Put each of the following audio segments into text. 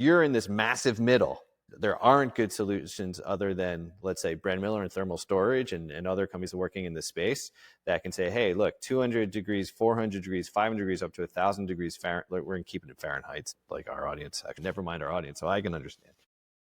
you're in this massive middle. There aren't good solutions other than, let's say, Brenmiller and thermal storage and other companies working in this space that can say, hey, look, 200 degrees, 400 degrees, 500 degrees, up to 1,000 degrees Fahrenheit. We're keeping it Fahrenheit, like our audience. Never mind our audience, so I can understand.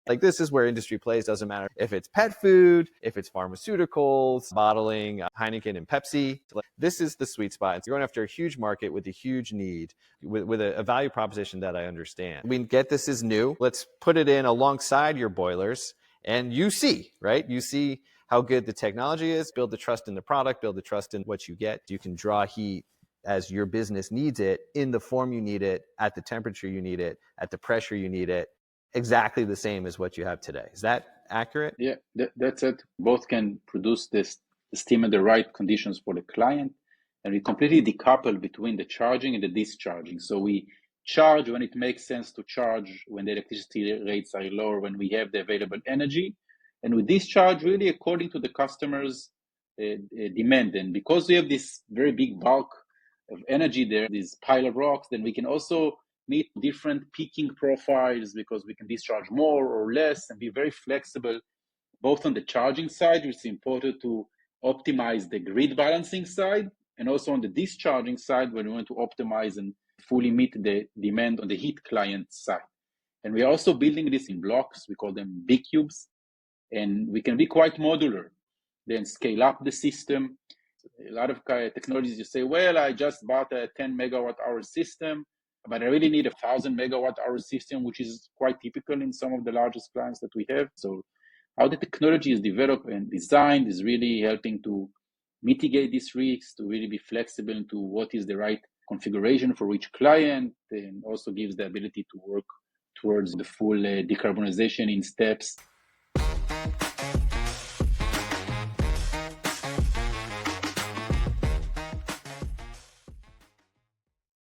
Like, this is where industry plays. Doesn't matter if it's pet food, if it's pharmaceuticals, bottling, Heineken and Pepsi. This is the sweet spot. You're going after a huge market with a huge need, with a value proposition that I understand. We get this is new. Let's put it in alongside your boilers, and you see, right? You see how good the technology is. Build the trust in the product, build the trust in what you get. You can draw heat as your business needs it, in the form you need it, at the temperature you need it, at the pressure you need it. Exactly the same as what you have today. Is that accurate? Yeah, that's it. Both can produce this steam in the right conditions for the client, and we completely decouple between the charging and the discharging. So we charge when it makes sense to charge, when the electricity rates are lower, when we have the available energy, and we discharge really according to the customer's demand. And because we have this very big bulk of energy there, this pile of rocks, then we can also meet different peaking profiles, because we can discharge more or less and be very flexible, both on the charging side, which is important to optimize the grid balancing side, and also on the discharging side, when we want to optimize and fully meet the demand on the heat client side. And we are also building this in blocks. We call them big cubes, and we can be quite modular, then scale up the system. A lot of technologies, you say, well, I just bought a 10 megawatt hour system, but I really need a 1,000 megawatt hour system, which is quite typical in some of the largest clients that we have. So how the technology is developed and designed is really helping to mitigate these risks, to really be flexible into what is the right configuration for each client, and also gives the ability to work towards the full decarbonization in steps.